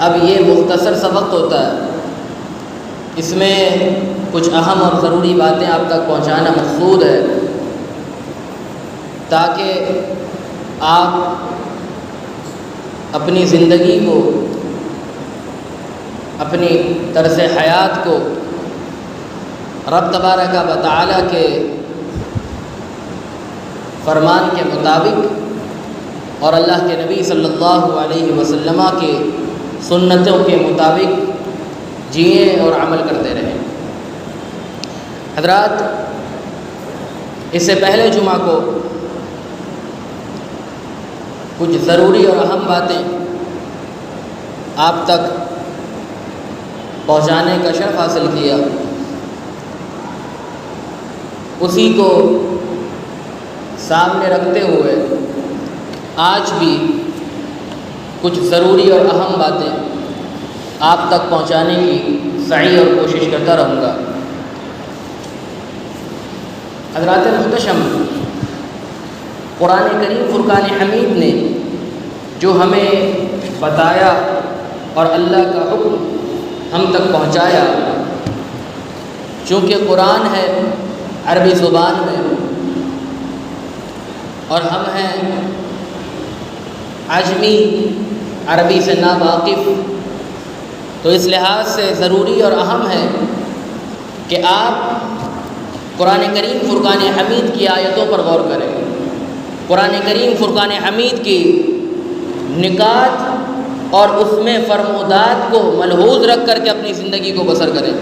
اب یہ مختصر سا وقت ہوتا ہے، اس میں کچھ اہم اور ضروری باتیں آپ تک پہنچانا مقصود ہے تاکہ آپ اپنی زندگی کو، اپنی طرز حیات کو رب تبارک و تعالیٰ کے فرمان کے مطابق اور اللہ کے نبی صلی اللہ علیہ وسلم کے سنتوں کے مطابق جئیں اور عمل کرتے رہیں۔ حضرات، اس سے پہلے جمعہ کو کچھ ضروری اور اہم باتیں آپ تک پہنچانے کا شرف حاصل کیا، اسی کو سامنے رکھتے ہوئے آج بھی کچھ ضروری اور اہم باتیں آپ تک پہنچانے کی سعی اور کوشش کرتا رہوں گا۔ حضرات محتشم، قرآن کریم فرقان حمید نے جو ہمیں بتایا اور اللہ کا حکم ہم تک پہنچایا، چونکہ قرآن ہے عربی زبان میں اور ہم ہیں عجمی، عربی سے ناواقف، تو اس لحاظ سے ضروری اور اہم ہے کہ آپ قرآن کریم فرقان حمید کی آیتوں پر غور کریں، قرآن کریم فرقان حمید کی نکات اور اس میں فرمودات کو ملحوظ رکھ کر کے اپنی زندگی کو بسر کریں۔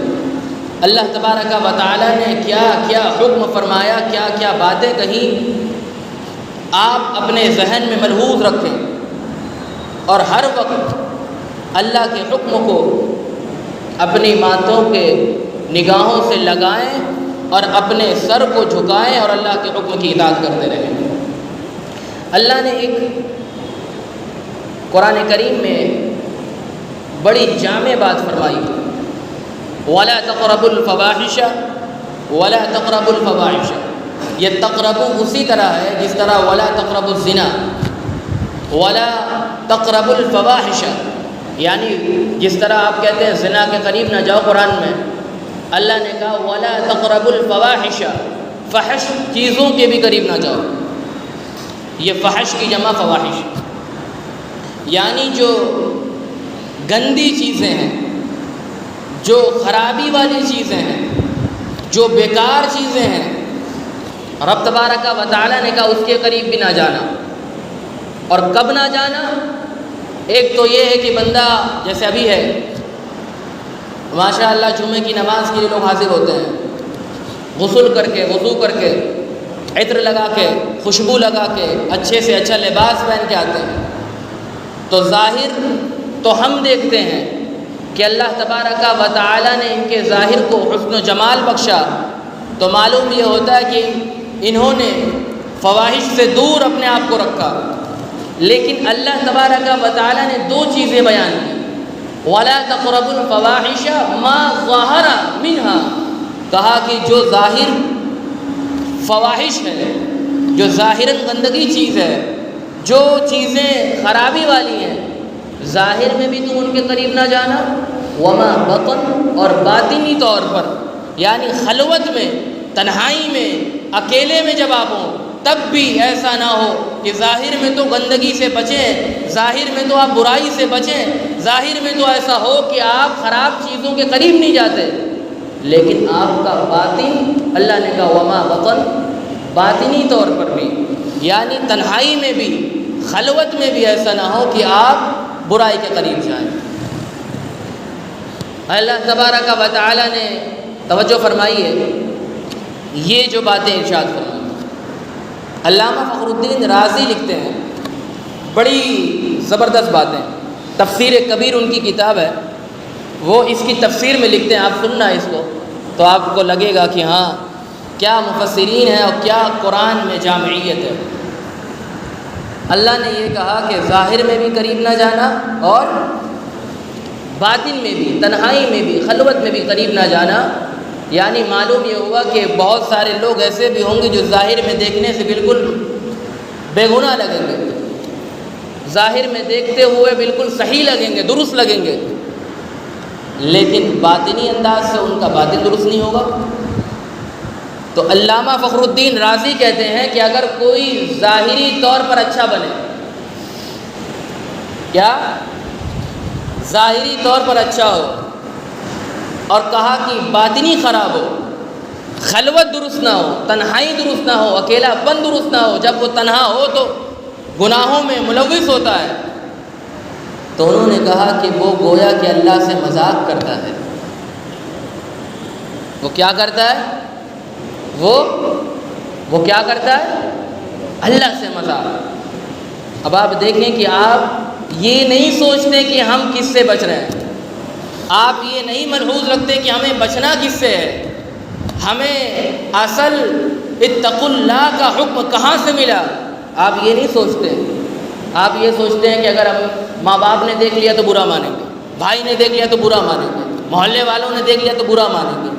اللہ تبارک و تعالیٰ نے کیا کیا حکم فرمایا، کیا کیا باتیں کہیں، آپ اپنے ذہن میں ملحوظ رکھیں اور ہر وقت اللہ کے حکم کو اپنی ماتھوں کے نگاہوں سے لگائیں اور اپنے سر کو جھکائیں اور اللہ کے حکم کی اطاعت کرتے رہیں۔ اللہ نے ایک قرآن کریم میں بڑی جامع بات فرمائی، وَلَا تَقْرَبُوا الْفَوَاحِشَ وَلَا تَقْرَبُوا الْفَوَاحِشَ۔ یہ تقربوا اسی طرح ہے جس طرح وَلَا تَقْرَبُوا الزِّنَا، وَلَا تَقْرَبُوا الْفَوَاحِشَ، یعنی جس طرح آپ کہتے ہیں زنا کے قریب نہ جاؤ، قرآن میں اللہ نے کہا وَلَا تَقْرَبُوا الْفَوَاحِشَ، فحش چیزوں کے بھی قریب نہ جاؤ۔ یہ فحش کی جمع فواحش، یعنی جو گندی چیزیں ہیں، جو خرابی والی چیزیں ہیں، جو بیکار چیزیں ہیں، رب تبارک و تعالیٰ نے کہا اس کے قریب بھی نہ جانا۔ اور کب نہ جانا؟ ایک تو یہ ہے کہ بندہ جیسے ابھی ہے، ماشاء اللہ جمعے کی نماز کے لیے لوگ حاضر ہوتے ہیں، غسل کر کے، وضو کر کے، عطر لگا کے، خوشبو لگا کے، اچھے سے اچھا لباس پہن کے آتے ہیں، تو ظاہر تو ہم دیکھتے ہیں کہ اللہ تبارک و تعالیٰ نے ان کے ظاہر کو حسن و جمال بخشا، تو معلوم یہ ہوتا ہے کہ انہوں نے فواحش سے دور اپنے آپ کو رکھا۔ لیکن اللہ تبارک و تعالیٰ نے دو چیزیں بیان کی، وَلَا تَقْرَبُوا الْفَوَاحِشَ مَا ظَهَرَ مِنْهَا، کہا کہ جو ظاہر فواحش ہے، جو ظاہراً گندگی چیز ہے، جو چیزیں خرابی والی ہیں، ظاہر میں بھی تم ان کے قریب نہ جانا، وَمَا بَطَنَ، اور باطنی طور پر یعنی خلوت میں، تنہائی میں، اکیلے میں جب آپ ہوں تب بھی ایسا نہ ہو کہ ظاہر میں تو گندگی سے بچیں، ظاہر میں تو آپ برائی سے بچیں، ظاہر میں تو ایسا ہو کہ آپ خراب چیزوں کے قریب نہیں جاتے، لیکن آپ کا باطن، اللہ نے کہا وما بطن، باطنی طور پر بھی یعنی تنہائی میں بھی، خلوت میں بھی ایسا نہ ہو کہ آپ برائی کے قریب جائیں۔ اللہ تبارک و تعالیٰ نے توجہ فرمائیے، یہ جو باتیں ارشاد فرمائی، علامہ فخر الدین رازی لکھتے ہیں بڑی زبردست باتیں، تفسیر کبیر ان کی کتاب ہے، وہ اس کی تفسیر میں لکھتے ہیں، آپ سننا اس کو تو آپ کو لگے گا کہ ہاں کیا مفسرین ہیں اور کیا قرآن میں جامعیت ہے۔ اللہ نے یہ کہا کہ ظاہر میں بھی قریب نہ جانا اور باطن میں بھی، تنہائی میں بھی، خلوت میں بھی قریب نہ جانا، یعنی معلوم یہ ہوا کہ بہت سارے لوگ ایسے بھی ہوں گے جو ظاہر میں دیکھنے سے بالکل بے گناہ لگیں گے، ظاہر میں دیکھتے ہوئے بالکل صحیح لگیں گے، درست لگیں گے، لیکن باطنی انداز سے ان کا باطن درست نہیں ہوگا۔ تو علامہ فخر الدین رازی کہتے ہیں کہ اگر کوئی ظاہری طور پر اچھا بنے، کیا ظاہری طور پر اچھا ہو، اور کہا کہ باطنی خراب ہو، خلوت درست نہ ہو، تنہائی درست نہ ہو، اکیلا پن درست نہ ہو، جب وہ تنہا ہو تو گناہوں میں ملوث ہوتا ہے، تو انہوں نے کہا کہ وہ گویا کہ اللہ سے مذاق کرتا ہے۔ وہ کیا کرتا ہے؟ وہ کیا کرتا ہے؟ اللہ سے مذاق۔ اب آپ دیکھیں کہ آپ یہ نہیں سوچتے کہ ہم کس سے بچ رہے ہیں، آپ یہ نہیں ملحوظ رکھتے کہ ہمیں بچنا کس سے ہے، ہمیں اصل اتقوا اللہ کا حکم کہاں سے ملا، آپ یہ نہیں سوچتے۔ آپ یہ سوچتے ہیں کہ اگر ہم ماں باپ نے دیکھ لیا تو برا مانیں گے، بھائی نے دیکھ لیا تو برا مانیں گے، محلے والوں نے دیکھ لیا تو برا مانیں گے،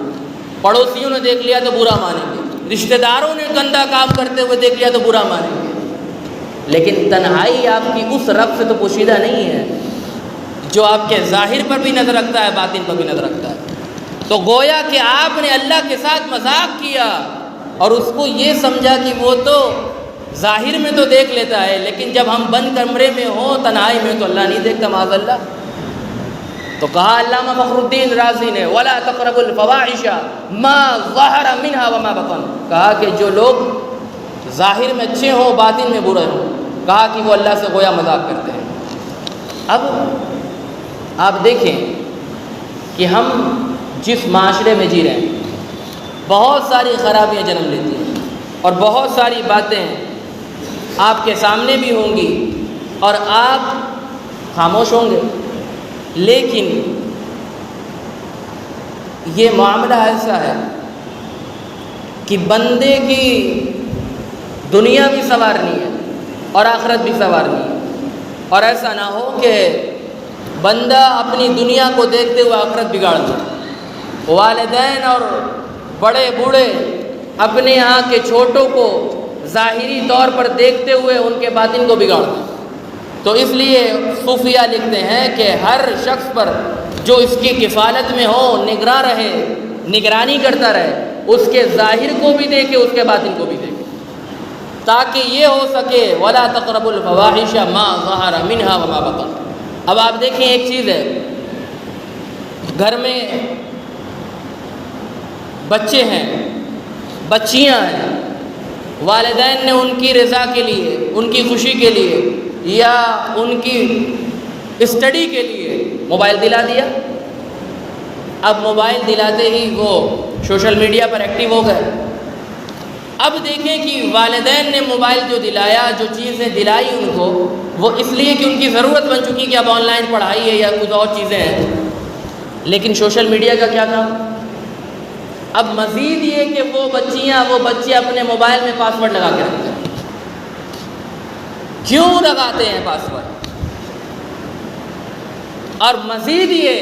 پڑوسیوں نے دیکھ لیا تو برا مانیں گے، رشتہ داروں نے گندا کام کرتے ہوئے دیکھ لیا تو برا مانیں گے۔ لیکن تنہائی آپ کی اس رب سے تو پوشیدہ نہیں ہے جو آپ کے ظاہر پر بھی نظر رکھتا ہے، باطن پر بھی نظر رکھتا ہے۔ تو گویا کہ آپ نے اللہ کے ساتھ مذاق کیا اور اس کو یہ سمجھا کہ وہ تو ظاہر میں تو دیکھ لیتا ہے، لیکن جب ہم بند کمرے میں ہوں تنہائی میں تو اللہ نہیں دیکھتا، معاذ اللہ۔ تو کہا علامہ فخر الدین رازی نے وَلَا تَقْرَبُوا الْفَوَاحِشَ مَا ظَهَرَ مِنْهَا وَمَا بَطَنَ، کہا کہ جو لوگ ظاہر میں اچھے ہوں باطن میں برے ہوں، کہا کہ وہ اللہ سے گویا مذاق کرتے ہیں۔ اب آپ دیکھیں کہ ہم جس معاشرے میں جی رہے ہیں بہت ساری خرابیاں جنم لیتی ہیں اور بہت ساری باتیں آپ کے سامنے بھی ہوں گی اور آپ خاموش ہوں گے، لیکن یہ معاملہ ایسا ہے کہ بندے کی دنیا بھی سنوارنی ہے اور آخرت بھی سنوارنی ہے، اور ایسا نہ ہو کہ بندہ اپنی دنیا کو دیکھتے ہوئے آخرت بگاڑ دے۔ والدین اور بڑے بوڑھے اپنے یہاں کے چھوٹوں کو ظاہری طور پر دیکھتے ہوئے ان کے باطن کو بگاڑ دیں۔ تو اس لیے صوفیہ لکھتے ہیں کہ ہر شخص پر جو اس کی کفالت میں ہو نگراں رہے، نگرانی کرتا رہے، اس کے ظاہر کو بھی دیکھے اس کے باطن کو بھی دیکھے، تاکہ یہ ہو سکے وَلَا تَقْرَبُوا الْفَوَاحِشَ مَا ظَهَرَ مِنْهَا وَمَا بَطَنَ۔ اب آپ دیکھیں ایک چیز ہے، گھر میں بچے ہیں، بچیاں ہیں، والدین نے ان کی رضا کے لیے، ان کی خوشی کے لیے یا ان کی اسٹڈی کے لیے موبائل دلا دیا۔ اب موبائل دلاتے ہی وہ سوشل میڈیا پر ایکٹیو ہو گئے۔ اب دیکھیں کہ والدین نے موبائل جو دلایا، جو چیزیں دلائی ان کو، وہ اس لیے کہ ان کی ضرورت بن چکی کہ اب آن لائن پڑھائی ہے یا کچھ اور چیزیں ہیں، لیکن سوشل میڈیا کا کیا کام؟ اب مزید یہ کہ وہ بچے اپنے موبائل میں پاس ورڈ لگا کے رکھتے ہیں۔ کیوں لگاتے ہیں پاس ورڈ؟ اور مزید یہ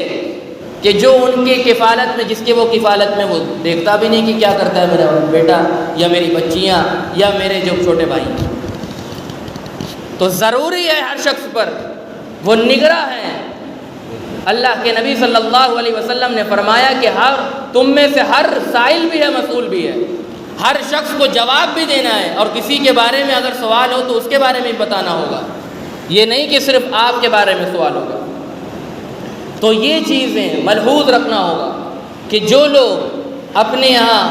کہ جو ان کے کفالت میں، جس کے وہ کفالت میں، وہ دیکھتا بھی نہیں کہ کیا کرتا ہے میرا بیٹا یا میری بچیاں یا میرے جو چھوٹے بھائی۔ تو ضروری ہے ہر شخص پر وہ نگراں ہیں۔ اللہ کے نبی صلی اللہ علیہ وسلم نے فرمایا کہ تم میں سے ہر سائل بھی ہے، مسئول بھی ہے، ہر شخص کو جواب بھی دینا ہے، اور کسی کے بارے میں اگر سوال ہو تو اس کے بارے میں بھی بتانا ہوگا، یہ نہیں کہ صرف آپ کے بارے میں سوال ہوگا۔ تو یہ چیزیں ملحوظ رکھنا ہوگا کہ جو لوگ اپنے یہاں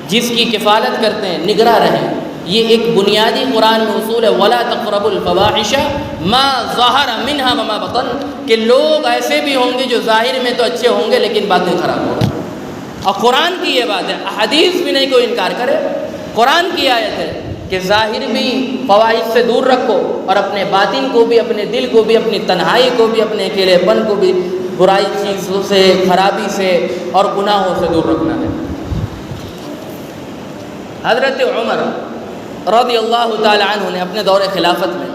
جس کی کفالت کرتے ہیں نگراں رہیں۔ یہ ایک بنیادی قرآن میں اصول ہے، وَلَا تَقْرَبُوا الْفَوَاحِشَ مَا ظَهَرَ مِنْهَا وَمَا بَطَنَ، کہ لوگ ایسے بھی ہوں گے جو ظاہر میں تو اچھے ہوں گے لیکن باطن خراب ہوگا۔ اور قرآن کی یہ بات ہے، احادیث بھی نہیں کوئی انکار کرے، قرآن کی آیت ہے کہ ظاہر بھی فواحش سے دور رکھو اور اپنے باطن کو بھی، اپنے دل کو بھی، اپنی تنہائی کو بھی، اپنے اکیلے پن کو بھی برائی چیزوں سے، خرابی سے اور گناہوں سے دور رکھنا ہے۔ حضرت عمر رضی اللہ تعالی عنہ نے اپنے دور خلافت میں،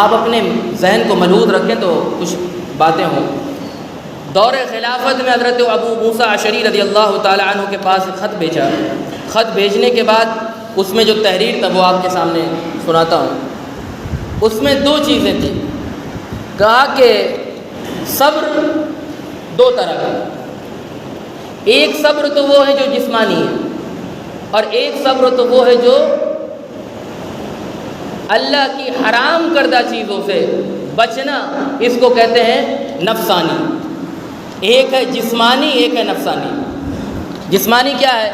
آپ اپنے ذہن کو ملحوظ رکھیں تو کچھ باتیں ہوں، دور خلافت میں حضرت ابو موسیٰ اشعری رضی اللہ تعالی عنہ کے پاس خط بھیجا۔ خط بھیجنے کے بعد اس میں جو تحریر تھا وہ آپ کے سامنے سناتا ہوں۔ اس میں دو چیزیں تھیں. کہا کہ صبر دو طرح کا، ایک صبر تو وہ ہے جو جسمانی ہے، اور ایک صبر تو وہ ہے جو اللہ کی حرام کردہ چیزوں سے بچنا، اس کو کہتے ہیں نفسانی. ایک ہے جسمانی، ایک ہے نفسانی. جسمانی کیا ہے؟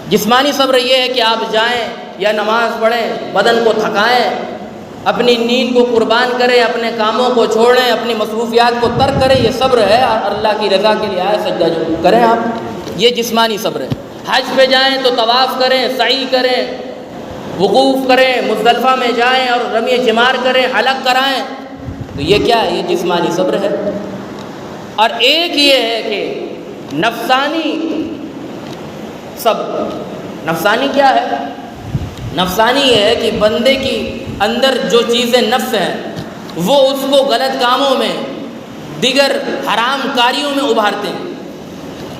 جسمانی صبر یہ ہے کہ آپ جائیں یا نماز پڑھیں، بدن کو تھکائیں، اپنی نیند کو قربان کریں، اپنے کاموں کو چھوڑیں، اپنی مصروفیات کو ترک کریں، یہ صبر ہے. اور اللہ کی رضا کے لیے آئے سجدہ جو کریں آپ، یہ جسمانی صبر ہے. حج پہ جائیں تو طواف کریں، سعی کریں، وقوف کریں، مزدلفہ میں جائیں اور رمی جمار کریں، حلق کرائیں، تو یہ کیا ہے؟ یہ جسمانی صبر ہے. اور ایک یہ ہے کہ نفسانی صبر. نفسانی کیا ہے؟ نفسانی یہ ہے کہ بندے کی اندر جو چیزیں نفس ہیں وہ اس کو غلط کاموں میں، دیگر حرام کاریوں میں ابھارتے ہیں.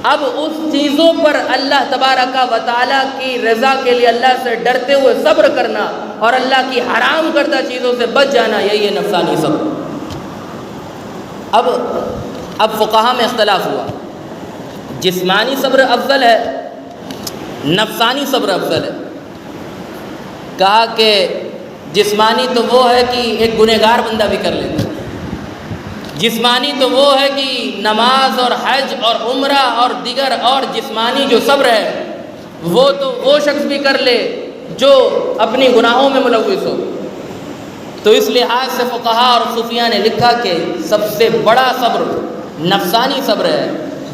اب اس چیزوں پر اللہ تبارک و تعالیٰ کی رضا کے لیے اللہ سے ڈرتے ہوئے صبر کرنا اور اللہ کی حرام کردہ چیزوں سے بچ جانا، یہی ہے نفسانی صبر. اب فقہا میں اختلاف ہوا، جسمانی صبر افضل ہے، نفسانی صبر افضل ہے. کہا کہ جسمانی تو وہ ہے کہ ایک گنہگار بندہ بھی کر لیتا ہے. جسمانی تو وہ ہے کہ نماز اور حج اور عمرہ اور دیگر، اور جسمانی جو صبر ہے وہ تو وہ شخص بھی کر لے جو اپنی گناہوں میں ملوث ہو. تو اس لحاظ سے فقہا اور صوفیاء نے لکھا کہ سب سے بڑا صبر نفسانی صبر ہے.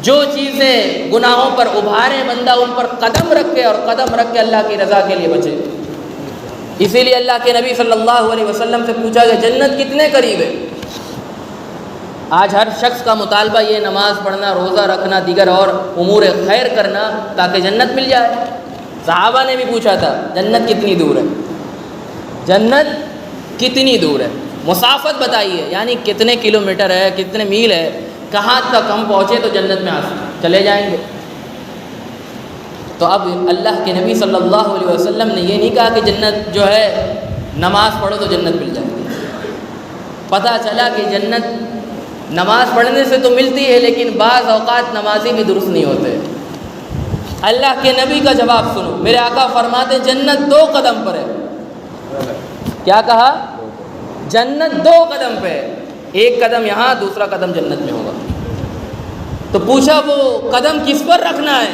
جو چیزیں گناہوں پر ابھارے بندہ ان پر قدم رکھے اور قدم رکھ کے اللہ کی رضا کے لیے بچے. اسی لیے اللہ کے نبی صلی اللہ علیہ وسلم سے پوچھا کہ جنت کتنے قریب ہے؟ آج ہر شخص کا مطالبہ یہ نماز پڑھنا، روزہ رکھنا، دیگر اور امور خیر کرنا تاکہ جنت مل جائے. صحابہ نے بھی پوچھا تھا جنت کتنی دور ہے؟ جنت کتنی دور ہے؟ مسافت بتائیے، یعنی کتنے کلومیٹر ہے، کتنے میل ہے، کہاں تک ہم پہنچے تو جنت میں چلے جائیں گے. تو اب اللہ کے نبی صلی اللہ علیہ وسلم نے یہ نہیں کہا کہ جنت جو ہے نماز پڑھو تو جنت مل جائے گی. پتہ چلا کہ جنت نماز پڑھنے سے تو ملتی ہے، لیکن بعض اوقات نمازی بھی درست نہیں ہوتے. اللہ کے نبی کا جواب سنو، میرے آقا فرماتے جنت 2 قدم پر ہے. کیا کہا؟ جنت 2 قدم پہ ہے، ایک قدم یہاں، دوسرا قدم جنت میں ہوگا. تو پوچھا وہ قدم کس پر رکھنا ہے؟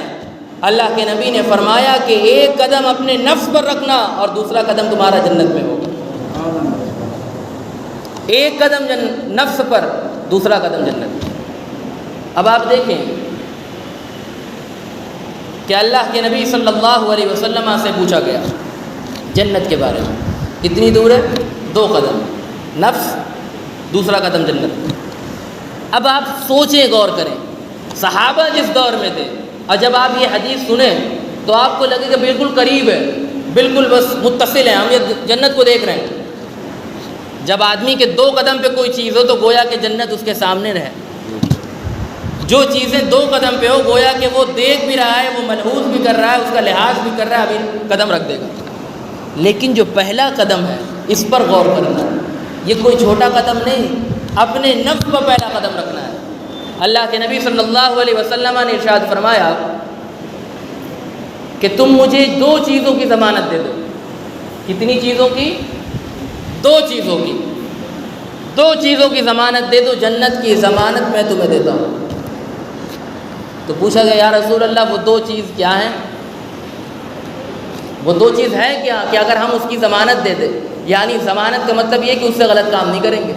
اللہ کے نبی نے فرمایا کہ ایک قدم اپنے نفس پر رکھنا اور دوسرا قدم تمہارا جنت میں ہوگا. ایک قدم نفس پر، دوسرا قدم جنت. اب آپ دیکھیں کہ اللہ کے نبی صلی اللہ علیہ وسلم سے پوچھا گیا جنت کے بارے میں، کتنی دور ہے؟ 2 قدم نفس، دوسرا قدم جنت. اب آپ سوچیں، غور کریں، صحابہ جس دور میں تھے اور جب آپ یہ حدیث سنیں تو آپ کو لگے کہ بالکل قریب ہے، بالکل بس متصل ہیں، ہم یہ جنت کو دیکھ رہے ہیں. جب آدمی کے 2 قدم پہ کوئی چیز ہو تو گویا کہ جنت اس کے سامنے رہے. جو چیزیں 2 قدم پہ ہو گویا کہ وہ دیکھ بھی رہا ہے، وہ ملحوظ بھی کر رہا ہے، اس کا لحاظ بھی کر رہا ہے، ابھی قدم رکھ دے گا. لیکن جو پہلا قدم ہے اس پر غور کرنا ہے. یہ کوئی چھوٹا قدم نہیں، اپنے نفس پر پہلا قدم رکھنا ہے. اللہ کے نبی صلی اللہ علیہ وسلم نے ارشاد فرمایا کہ تم مجھے 2 چیزوں کی ضمانت دے دو. کتنی چیزوں کی؟ 2 چیزوں کی. 2 چیزوں کی ضمانت دے دو، جنت کی ضمانت میں تمہیں دیتا ہوں. تو پوچھا گیا یا رسول اللہ وہ 2 چیز کیا ہیں؟ وہ 2 چیز ہے کیا کہ اگر ہم اس کی ضمانت دے دیں؟ یعنی ضمانت کا مطلب یہ کہ اس سے غلط کام نہیں کریں گے.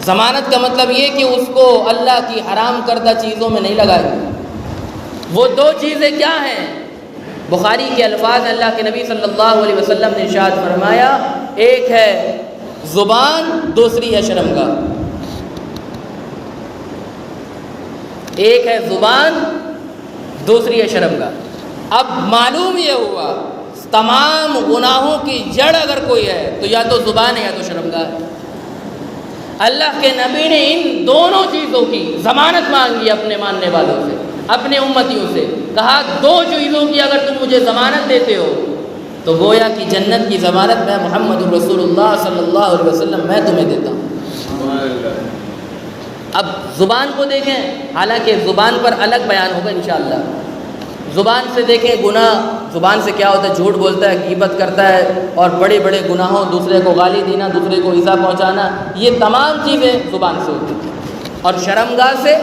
ضمانت کا مطلب یہ کہ اس کو اللہ کی حرام کردہ چیزوں میں نہیں لگائیں گے. وہ 2 چیزیں کیا ہیں؟ بخاری کے الفاظ ہیں، اللہ کے نبی صلی اللہ علیہ وسلم نے ارشاد فرمایا ایک ہے زبان، دوسری ہے شرمگاہ. ایک ہے زبان، دوسری ہے شرمگاہ. اب معلوم یہ ہوا تمام گناہوں کی جڑ اگر کوئی ہے تو یا تو زبان ہے یا تو شرمگاہ ہے. اللہ کے نبی نے ان دونوں چیزوں کی ضمانت مانگی اپنے ماننے والوں سے، اپنے امتیوں سے. کہا 2 چیزوں کی اگر تم مجھے ضمانت دیتے ہو تو گویا کہ جنت کی ضمانت میں محمد الرسول اللہ صلی اللہ علیہ وسلم میں تمہیں دیتا ہوں۔ اب زبان کو دیکھیں، حالانکہ زبان پر الگ بیان ہوگا انشاءاللہ۔ زبان سے دیکھیں گناہ، زبان سے کیا ہوتا ہے؟ جھوٹ بولتا ہے، غیبت کرتا ہے، اور بڑے بڑے گناہوں، دوسرے کو گالی دینا، دوسرے کو ایذا پہنچانا، یہ تمام چیزیں زبان سے ہوتی ہیں۔ اور شرمگاہ سے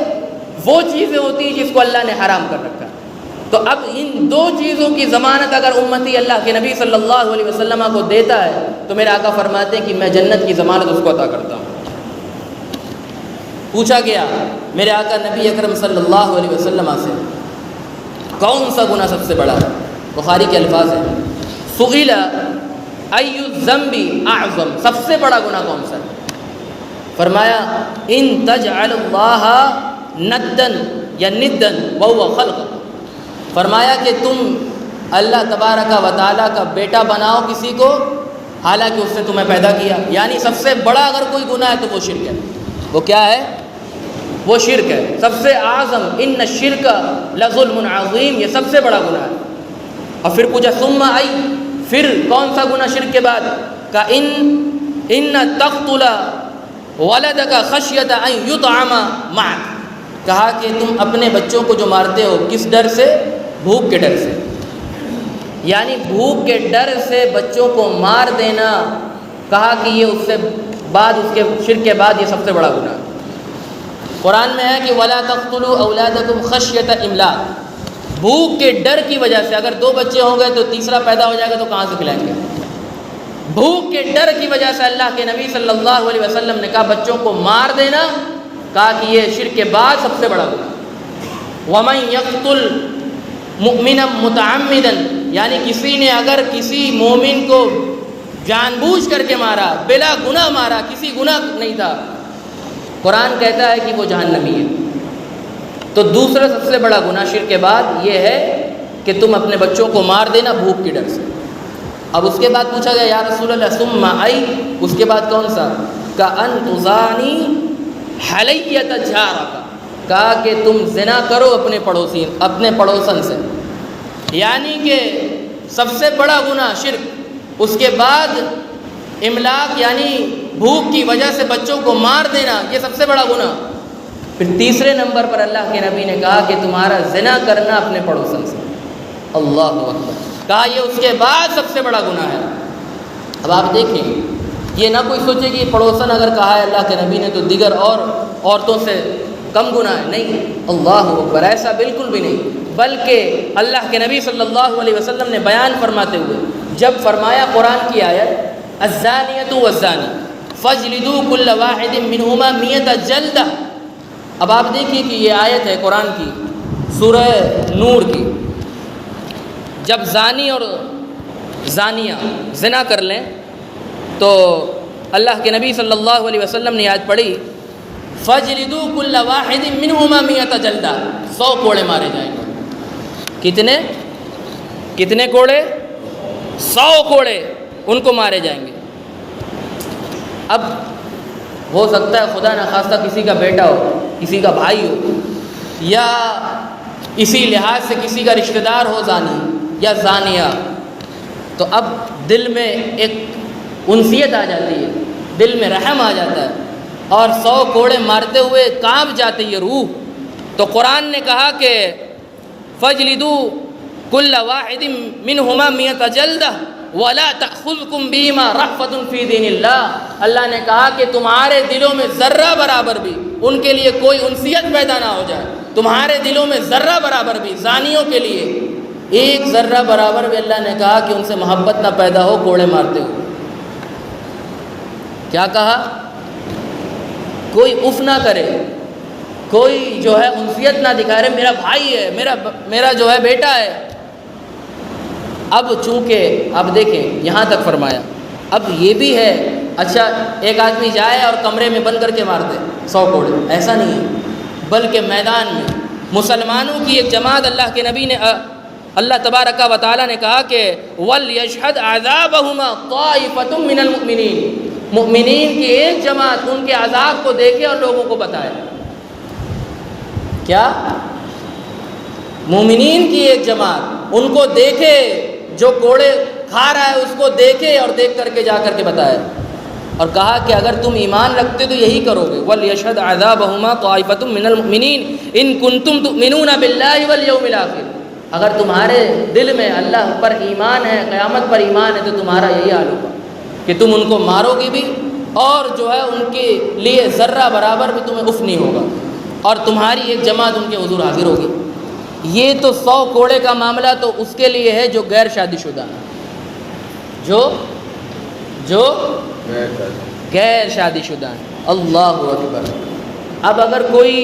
وہ چیزیں ہوتی ہیں جس کو اللہ نے حرام کر رکھا ہے۔ تو اب ان دو چیزوں کی ضمانت اگر امتی اللہ کے نبی صلی اللہ علیہ وسلم کو دیتا ہے تو میرے آقا فرماتے ہیں کہ میں جنت کی ضمانت اس کو عطا کرتا ہوں۔ پوچھا گیا میرے آقا نبی اکرم صلی اللہ علیہ وسلم سے کون سا گناہ سب سے بڑا ہے؟ بخاری کے الفاظ ہیں، سئل ای الذنب اعظم، سب سے بڑا گناہ کون سا ہے؟ فرمایا ان تجعل اللہ ندن یا ندن وهو خلق، فرمایا کہ تم اللہ تبارک و تعالیٰ کا بیٹا بناؤ کسی کو حالانکہ اس نے تمہیں پیدا کیا۔ یعنی سب سے بڑا اگر کوئی گناہ ہے تو وہ شرک ہے۔ وہ کیا ہے؟ وہ شرک ہے، سب سے اعظم، ان الشرک لظلم عظیم، یہ سب سے بڑا گناہ ہے۔ اور پھر پوچھا ثم ای، پھر کون سا گناہ شرک کے بعد؟ کہ ان تقتل ولدک خشیۃ ان یطعم معک، کہا کہ تم اپنے بچوں کو جو مارتے ہو کس ڈر سے؟ بھوک کے ڈر سے۔ یعنی بھوک کے ڈر سے بچوں کو مار دینا، کہا کہ یہ اس سے بعد، اس کے شرک کے بعد یہ سب سے بڑا گناہ ہے۔ قرآن میں ہے کہ وَلَا تَقْتُلُوا أَوْلَادَكُمْ خَشْيَةَ إِمْلَاقٍ، بھوک کے ڈر کی وجہ سے، اگر 2 بچے ہوں گے تو تیسرا پیدا ہو جائے گا تو کہاں سے کھلائیں گے؟ بھوک کے ڈر کی وجہ سے اللہ کے نبی صلی اللہ علیہ وسلم نے کہا بچوں کو مار دینا، کہا کہ یہ شرک کے بعد سب سے بڑا گناہ۔ وَمَن يَقْتُلْ مُؤْمِنًا مُتَعَمِّدًا، یعنی کسی نے اگر کسی مومن کو جان بوجھ کر کے مارا، بلا گناہ مارا، کسی گناہ نہیں تھا، قرآن کہتا ہے کہ وہ جہنمی ہے۔ تو دوسرا سب سے بڑا گناہ شرک کے بعد یہ ہے کہ تم اپنے بچوں کو مار دینا بھوک کے ڈر سے۔ اب اس کے بعد پوچھا گیا یا رسول اللہ ثم ای، اس کے بعد کون سا؟ کہ ان تزانی حلیۃ جارک، کہا کہ تم زنا کرو اپنے پڑوسن سے۔ یعنی کہ سب سے بڑا گناہ شرک، اس کے بعد املاک یعنی بھوک کی وجہ سے بچوں کو مار دینا، یہ سب سے بڑا گناہ۔ پھر تیسرے نمبر پر اللہ کے نبی نے کہا کہ تمہارا زنا کرنا اپنے پڑوسن سے۔ اللہ اکبر، کہا یہ اس کے بعد سب سے بڑا گناہ ہے۔ اب آپ دیکھیں، یہ نہ کوئی سوچے کہ پڑوسن اگر کہا ہے اللہ کے نبی نے تو دیگر اور عورتوں سے کم گناہ ہے، نہیں، اللہ اکبر، ایسا بالکل بھی نہیں۔ بلکہ اللہ کے نبی صلی اللہ علیہ وسلم نے بیان فرماتے ہوئے جب فرمایا قرآن کی آیت الزانیۃ والزانی فاجلدوا کل واحد منہما 100 جلدہ، اب آپ دیکھیے کہ یہ آیت ہے قرآن کی سورہ نور کی، جب زانی اور زانیہ زنا کر لیں تو اللہ کے نبی صلی اللہ علیہ وسلم نے آیت پڑھی فاجلدوا کل واحد منہما 100 جلدہ، 100 کوڑے مارے جائیں گے۔ کتنے کوڑے؟ 100 کوڑے ان کو مارے جائیں گے۔ اب ہو سکتا ہے خدا نخواستہ کسی کا بیٹا ہو، کسی کا بھائی ہو، یا اسی لحاظ سے کسی کا رشتہ دار ہو زانی یا زانیہ، تو اب دل میں ایک انسیت آ جاتی ہے، دل میں رحم آ جاتا ہے، اور 100 کوڑے مارتے ہوئے کانپ جاتے یہ روح۔ تو قرآن نے کہا کہ فَاجْلِدُوا كُلَّ وَاحِدٍ مِّنْهُمَا 100 جلدہ وَلَا تَأْخُذْكُمْ بِهِمَا رَأْفَةٌ فِي دِينِ اللَّهِ، اللہ نے کہا کہ تمہارے دلوں میں ذرہ برابر بھی ان کے لیے کوئی انسیت پیدا نہ ہو جائے، تمہارے دلوں میں ذرہ برابر بھی زانیوں کے لیے ایک ذرہ برابر بھی اللہ نے کہا کہ ان سے محبت نہ پیدا ہو کوڑے مارتے ہو۔ کیا کہا؟ کوئی اف نہ کرے، کوئی جو ہے انسیت نہ دکھائے، رہے میرا بھائی ہے، میرا جو ہے بیٹا ہے۔ اب چونکہ آپ دیکھیں یہاں تک فرمایا، اب یہ بھی ہے اچھا ایک آدمی جائے اور کمرے میں بند کر کے مار دے 100 کوڑے، ایسا نہیں ہے، بلکہ میدان میں مسلمانوں کی ایک جماعت اللہ کے نبی نے اللہ تبارک و تعالیٰ نے کہا کہ وَلْيَشْهَدْ عَذَابَهُمَا طَائِفَةٌ مِّنَ الْمُؤْمِنِينَ، مؤمنین کی ایک جماعت ان کے عذاب کو دیکھے اور لوگوں کو بتائے۔ کیا؟ مومنین کی ایک جماعت ان کو دیکھے جو کوڑے کھا رہا ہے اس کو دیکھے اور دیکھ کر کے جا کر کے بتائے، اور کہا کہ اگر تم ایمان رکھتے تو یہی کرو گے، وَلْيَشْهَدْ عَذَابَهُمَا طَائِفَةٌ مِّنَ الْمُؤْمِنِينَ إِن كُنتُمْ تُؤْمِنُونَ بِاللَّهِ وَالْيَوْمِ الْآخِرِ، اگر تمہارے دل میں اللہ پر ایمان ہے، قیامت پر ایمان ہے، تو تمہارا یہی حال ہوگا کہ تم ان کو مارو گے بھی، اور جو ہے ان کے لیے ذرہ برابر بھی تمہیں اف نہیں ہوگا، اور تمہاری ایک جماعت ان کے حضور حاضر ہوگی۔ یہ تو 100 کوڑے کا معاملہ تو اس کے لیے ہے جو غیر شادی شدہ ہے، جو غیر شادی شدہ ہے۔ اللہ اکبر۔ اب اگر کوئی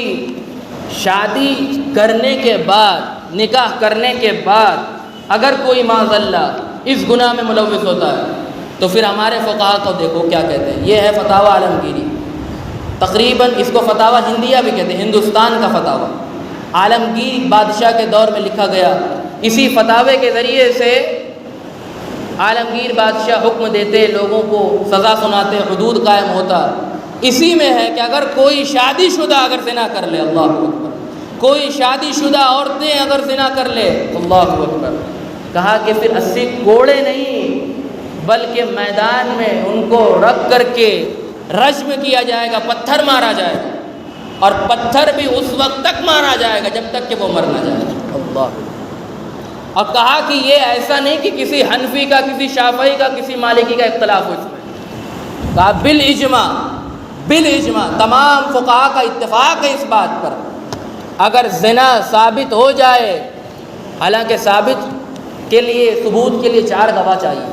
شادی کرنے کے بعد، نکاح کرنے کے بعد اگر کوئی معاذ اللہ اس گناہ میں ملوث ہوتا ہے تو پھر ہمارے فقہا کو دیکھو کیا کہتے ہیں۔ یہ ہے فتاوی عالمگیری، تقریباً اس کو فتاوی ہندیہ بھی کہتے ہیں، ہندوستان کا فتاوی عالمگیر بادشاہ کے دور میں لکھا گیا۔ اسی فتاوے کے ذریعے سے عالمگیر بادشاہ حکم دیتے، لوگوں کو سزا سناتے، حدود قائم ہوتا۔ اسی میں ہے کہ اگر کوئی شادی شدہ اگر زنا کر لے، اللہ اکبر، کوئی شادی شدہ عورتیں اگر زنا کر لے، اللہ اکبر، کہا کہ پھر 80 کوڑے نہیں بلکہ میدان میں ان کو رکھ کر کے رجم کیا جائے گا، پتھر مارا جائے گا، اور پتھر بھی اس وقت تک مارا جائے گا جب تک کہ وہ مر نہ جائے۔ اللہ، اور کہا کہ یہ ایسا نہیں کہ کسی حنفی کا، کسی شافعی کا، کسی مالکی کا اختلاف ہو اس میں، کہا بالاجماع تمام فقہا کا اتفاق ہے اس بات پر، اگر زنا ثابت ہو جائے، حالانکہ ثابت کے لیے، ثبوت کے لیے 4 گواہ چاہیے،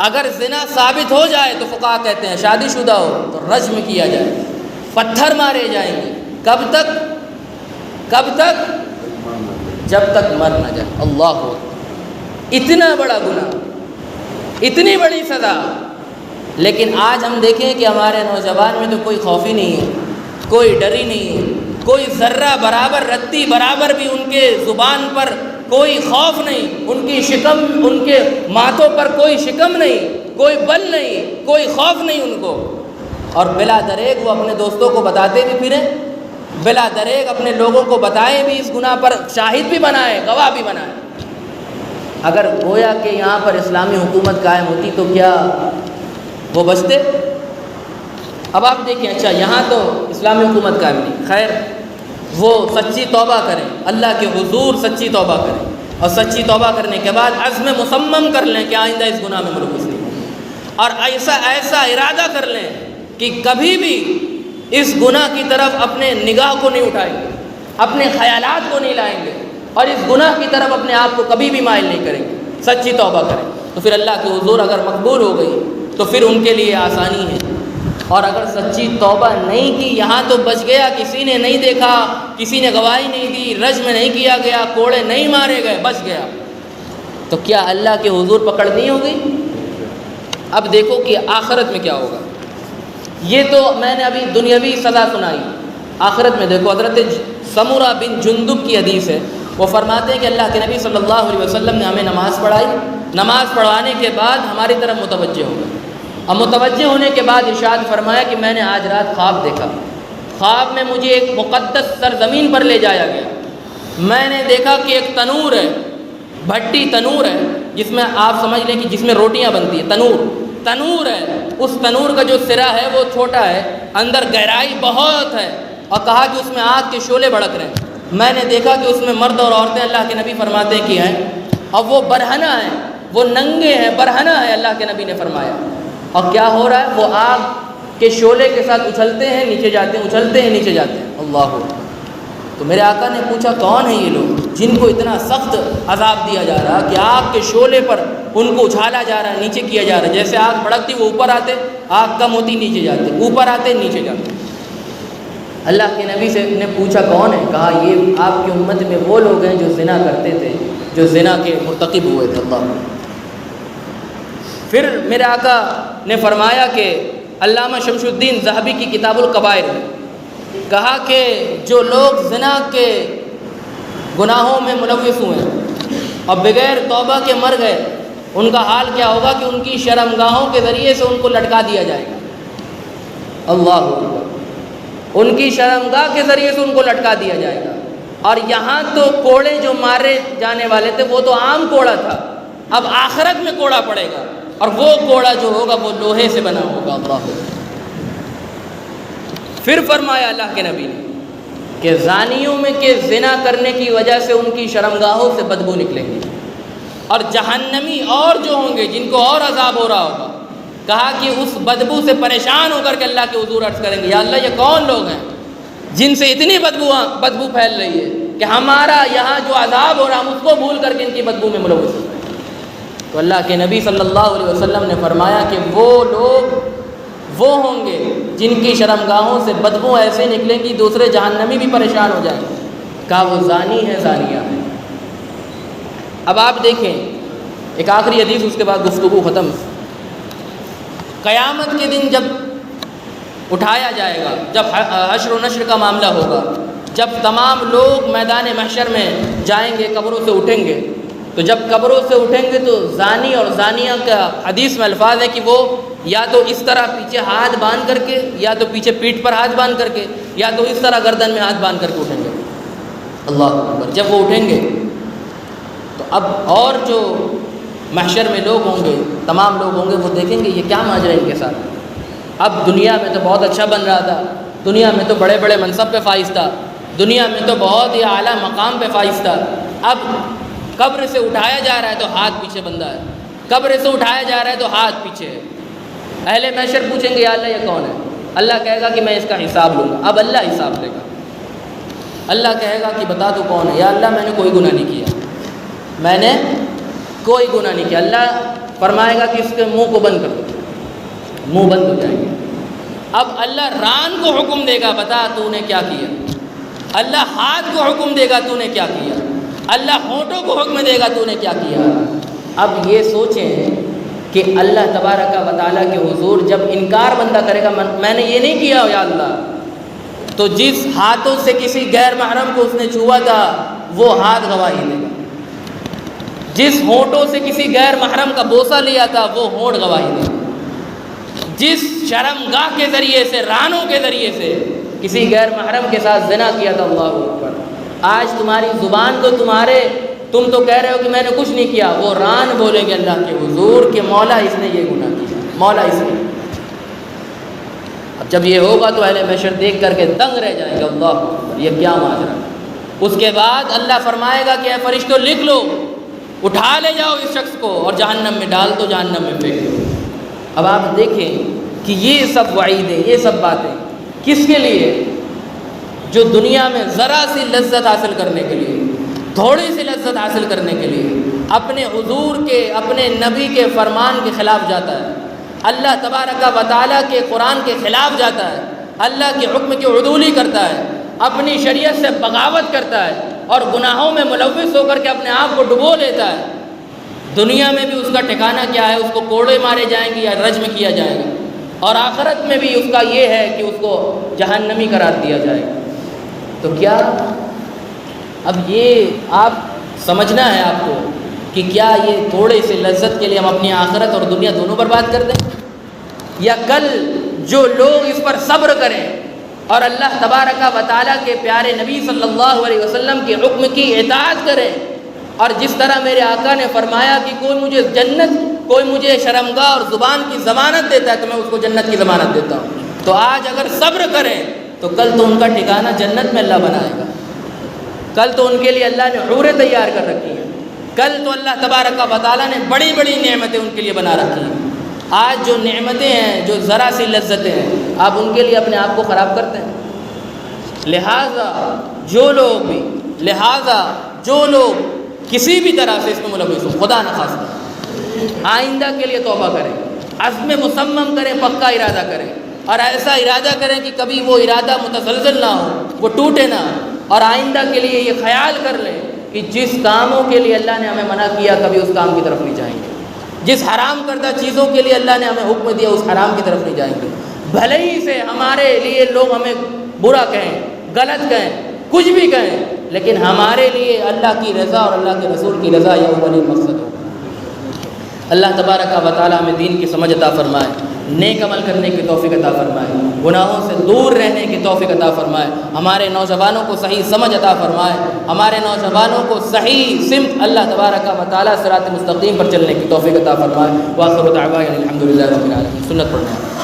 اگر زنا ثابت ہو جائے تو فقہا کہتے ہیں شادی شدہ ہو تو رجم کیا جائے، پتھر مارے جائیں گے، کب تک جب تک مر نہ جائے۔ اللہ ہو، اتنا بڑا گناہ، اتنی بڑی سزا، لیکن آج ہم دیکھیں کہ ہمارے نوجوان میں تو کوئی خوف ہی نہیں ہے، کوئی ڈر ہی نہیں ہے، کوئی ذرہ برابر، رتی برابر بھی ان کے زبان پر کوئی خوف نہیں، ان کی شکم، ان کے ماتھوں پر کوئی شکم نہیں، کوئی بل نہیں، کوئی خوف نہیں ان کو، اور بلا دریغ وہ اپنے دوستوں کو بتاتے بھی پھریں، بلا دریغ اپنے لوگوں کو بتائیں بھی، اس گناہ پر شاہد بھی بنائیں، گواہ بھی بنائیں۔ اگر گویا کہ یہاں پر اسلامی حکومت قائم ہوتی تو کیا وہ بچتے؟ اب آپ دیکھیں، اچھا یہاں تو اسلامی حکومت قائم نہیں، خیر وہ سچی توبہ کریں، اللہ کے حضور سچی توبہ کریں، اور سچی توبہ کرنے کے بعد عزم مصمم کر لیں کہ آئندہ اس گناہ میں ملوث نہیں ہوں، اور ایسا ارادہ کر لیں کہ کبھی بھی اس گناہ کی طرف اپنے نگاہ کو نہیں اٹھائیں گے، اپنے خیالات کو نہیں لائیں گے، اور اس گناہ کی طرف اپنے آپ کو کبھی بھی مائل نہیں کریں گے، سچی توبہ کریں، تو پھر اللہ کے حضور اگر مقبول ہو گئی تو پھر ان کے لیے آسانی ہے، اور اگر سچی توبہ نہیں کی، یہاں تو بچ گیا، کسی نے نہیں دیکھا، کسی نے گواہی نہیں دی، رجم نہیں کیا گیا، کوڑے نہیں مارے گئے، بچ گیا، تو کیا اللہ کے حضور پکڑ نہیں ہوگی؟ اب دیکھو کہ آخرت میں کیا ہوگا۔ یہ تو میں نے ابھی دنیاوی سزا سنائی، آخرت میں دیکھو، حضرت سمورہ بن جندب کی حدیث ہے، وہ فرماتے ہیں کہ اللہ کے نبی صلی اللہ علیہ وسلم نے ہمیں نماز پڑھائی، نماز پڑھوانے کے بعد ہماری طرف متوجہ ہو گئے، اور متوجہ ہونے کے بعد ارشاد فرمایا کہ میں نے آج رات خواب دیکھا، خواب میں مجھے ایک مقدس سرزمین پر لے جایا گیا، میں نے دیکھا کہ ایک تنور ہے، بھٹی تنور ہے، جس میں آپ سمجھ لیں کہ جس میں روٹیاں بنتی ہیں، تنور ہے، اس تنور کا جو سرا ہے وہ چھوٹا ہے، اندر گہرائی بہت ہے، اور کہا کہ اس میں آگ کے شعلے بھڑک رہے ہیں، میں نے دیکھا کہ اس میں مرد اور عورتیں اللہ کے نبی فرماتے ہیں کہ ہیں، اور وہ برہنہ ہیں، وہ ننگے ہیں، برہنہ ہے، اللہ کے نبی نے فرمایا، اور کیا ہو رہا ہے، وہ آگ کے شعلے کے ساتھ اچھلتے ہیں نیچے جاتے ہیں، اچھلتے ہیں نیچے جاتے ہیں، اللہ ہو۔ تو میرے آقا نے پوچھا کون ہیں یہ لوگ جن کو اتنا سخت عذاب دیا جا رہا کہ آگ کے شعلے پر ان کو اچھالا جا رہا ہے، نیچے کیا جا رہا ہے، جیسے آگ بھڑکتی وہ اوپر آتے، آگ کم ہوتی نیچے جاتے، اوپر آتے نیچے جاتے۔ اللہ کے نبی سے نے پوچھا کون ہے؟ کہا یہ آپ کی امت میں وہ لوگ ہیں جو زنا کرتے تھے، جو زنا کے مرتکب ہوئے تھے، اللہ۔ پھر میرے آقا نے فرمایا کہ علامہ شمس الدین ذہبی کی کتاب الکبائر میں کہا کہ جو لوگ زنا کے گناہوں میں ملوث ہوئے اور بغیر توبہ کے مر گئے، ان کا حال کیا ہوگا کہ ان کی شرمگاہوں کے ذریعے سے ان کو لٹکا دیا جائے گا، اللہ اکبر، ان کی شرمگاہ کے ذریعے سے ان کو لٹکا دیا جائے گا۔ اور یہاں تو کوڑے جو مارے جانے والے تھے وہ تو عام کوڑا تھا، اب آخرت میں کوڑا پڑے گا، اور وہ کوڑا جو ہوگا وہ لوہے سے بنا ہوگا۔ اللہ پھر فرمایا اللہ کے نبی نے کہ زانیوں میں کہ زنا کرنے کی وجہ سے ان کی شرمگاہوں سے بدبو نکلیں گی، اور جہنمی اور جو ہوں گے جن کو اور عذاب ہو رہا ہوگا، کہا کہ اس بدبو سے پریشان ہو کر کے اللہ کے حضور عرض کریں گے یا اللہ یہ کون لوگ ہیں جن سے اتنی بدبو پھیل رہی ہے کہ ہمارا یہاں جو عذاب ہو رہا ہم اس کو بھول کر کے ان کی بدبو میں ملوث ہیں۔ تو اللہ کے نبی صلی اللہ علیہ وسلم نے فرمایا کہ وہ لوگ وہ ہوں گے جن کی شرمگاہوں سے بدبو ایسے نکلیں گی دوسرے جہنمی بھی پریشان ہو جائیں گے، کہا وہ زانی ہے زانیہ ہے۔ اب آپ دیکھیں ایک آخری حدیث، اس کے بعد گفتگو ختم۔ قیامت کے دن جب اٹھایا جائے گا، جب حشر و نشر کا معاملہ ہوگا، جب تمام لوگ میدان محشر میں جائیں گے، قبروں سے اٹھیں گے، تو جب قبروں سے اٹھیں گے تو زانی اور زانیہ کا حدیث میں الفاظ ہے کہ وہ یا تو اس طرح پیچھے ہاتھ باندھ کر کے، یا تو پیچھے پیٹھ پر ہاتھ باندھ کر کے، یا تو اس طرح گردن میں ہاتھ باندھ کر کے اٹھیں گے۔ اللہ اکبر۔ جب وہ اٹھیں گے تو اب اور جو محشر میں لوگ ہوں گے، تمام لوگ ہوں گے، وہ دیکھیں گے یہ کیا ماجرا ہے ان کے ساتھ۔ اب دنیا میں تو بہت اچھا بن رہا تھا، دنیا میں تو بڑے بڑے منصب پہ فائز تھا، دنیا میں تو بہت ہی اعلیٰ مقام پہ فائز تھا، اب قبر سے اٹھایا جا رہا ہے تو ہاتھ پیچھے بندھا ہے، قبر سے اٹھایا جا رہا ہے تو ہاتھ پیچھے ہے۔ اہل محشر پوچھیں گے یا اللہ یہ کون ہے؟ اللہ کہے گا کہ میں اس کا حساب لوں گا۔ اب اللہ حساب لے گا، اللہ کہے گا کہ بتا تو کون ہے؟ یا اللہ میں نے کوئی گناہ نہیں کیا، میں نے کوئی گناہ نہیں کیا۔ اللہ فرمائے گا کہ اس کے منہ کو بند کر دو، منہ بند ہو جائیں گے۔ اب اللہ ران کو حکم دے گا بتا تو نے کیا کیا، اللہ ہاتھ کو حکم دے گا تو نے کیا کیا، اللہ ہونٹوں کو حکم دے گا تو نے کیا کیا۔ اب یہ سوچیں کہ اللہ تبارک و تعالیٰ کے حضور جب انکار بندہ کرے گا میں نے یہ نہیں کیا یا اللہ، تو جس ہاتھوں سے کسی غیر محرم کو اس نے چھوا تھا وہ ہاتھ گواہی دے گا، جس ہونٹوں سے کسی غیر محرم کا بوسہ لیا تھا وہ ہونٹ گواہی دے گا، جس شرمگاہ کے ذریعے سے، رانوں کے ذریعے سے کسی غیر محرم کے ساتھ زنا کیا تھا۔ اللہ اکبر۔ آج تمہاری زبان تو تم تو کہہ رہے ہو کہ میں نے کچھ نہیں کیا، وہ ران بولیں گے اللہ کے حضور کہ مولا اس نے یہ گناہ کیا، مولا اس نے۔ اب جب یہ ہوگا تو اہل محشر دیکھ کر کے دنگ رہ جائیں گے، اللہ اکبر یہ کیا ماجرا۔ اس کے بعد اللہ فرمائے گا کہ اے فرشتوں لکھ لو، اٹھا لے جاؤ اس شخص کو اور جہنم میں ڈال دو، جہنم میں پھینک دو۔ اب آپ دیکھیں کہ یہ سب وعیدیں، یہ سب باتیں کس کے لیے؟ جو دنیا میں ذرا سی لذت حاصل کرنے کے لیے، تھوڑی سی لذت حاصل کرنے کے لیے اپنے حضور کے، اپنے نبی کے فرمان کے خلاف جاتا ہے، اللہ تبارک و تعالیٰ کے قرآن کے خلاف جاتا ہے، اللہ کے حکم کی عدولی کرتا ہے، اپنی شریعت سے بغاوت کرتا ہے اور گناہوں میں ملوث ہو کر کے اپنے آپ کو ڈبو لیتا ہے، دنیا میں بھی اس کا ٹھکانہ کیا ہے؟ اس کو کوڑے مارے جائیں گے یا رجم کیا جائے گا، اور آخرت میں بھی اس کا یہ ہے کہ اس کو جہنمی قرار دیا جائے گا۔ تو کیا اب یہ آپ سمجھنا ہے آپ کو کہ کیا یہ تھوڑے سے لذت کے لیے ہم اپنی آخرت اور دنیا دونوں برباد کر دیں، یا کل جو لوگ اس پر صبر کریں اور اللہ تبارک و تعالیٰ کے پیارے نبی صلی اللہ علیہ وسلم کے حکم کی اطاعت کریں، اور جس طرح میرے آقا نے فرمایا کہ کوئی مجھے شرمگاہ اور زبان کی ضمانت دیتا ہے تو میں اس کو جنت کی ضمانت دیتا ہوں، تو آج اگر صبر کریں تو کل تو ان کا ٹھکانہ جنت میں اللہ بنائے گا، کل تو ان کے لیے اللہ نے حوریں تیار کر رکھی ہیں، کل تو اللہ تبارک و تعالیٰ نے بڑی بڑی نعمتیں ان کے لیے بنا رکھی ہیں۔ آج جو نعمتیں ہیں، جو ذرا سی لذتیں ہیں، آپ ان کے لیے اپنے آپ کو خراب کرتے ہیں۔ لہٰذا جو لوگ کسی بھی طرح سے اس میں ملوث ہو، خدا نخواستہ آئندہ کے لیے توبہ کریں، عزم مصمم کریں، پکا ارادہ کریں، اور ایسا ارادہ کریں کہ کبھی وہ ارادہ متزلزل نہ ہو، وہ ٹوٹے نہ، اور آئندہ کے لیے یہ خیال کر لیں کہ جس کاموں کے لیے اللہ نے ہمیں منع کیا کبھی اس کام کی طرف نہیں جائیں گے، جس حرام کردہ چیزوں کے لیے اللہ نے ہمیں حکم دیا اس حرام کی طرف نہیں جائیں گے، بھلے ہی سے ہمارے لیے لوگ ہمیں برا کہیں، غلط کہیں، کچھ بھی کہیں، لیکن ہمارے لیے اللہ کی رضا اور اللہ کے رسول کی رضا یہ اول مقصد ہو۔ اللہ تبارک و تعالیٰ ہمیں دین کی سمجھ عطا فرمائے۔ نیک عمل کرنے کی توفیق عطا فرمائے، گناہوں سے دور رہنے کی توفیق عطا فرمائے، ہمارے نوجوانوں کو صحیح سمجھ عطا فرمائے، ہمارے نوجوانوں کو صحیح سمت اللہ تبارک و تعالیٰ صراط مستقیم پر چلنے کی توفیق عطا فرمائے۔ وآخر دعوانا الحمد للہ رب العالمین۔ سنت پڑھنا ہے۔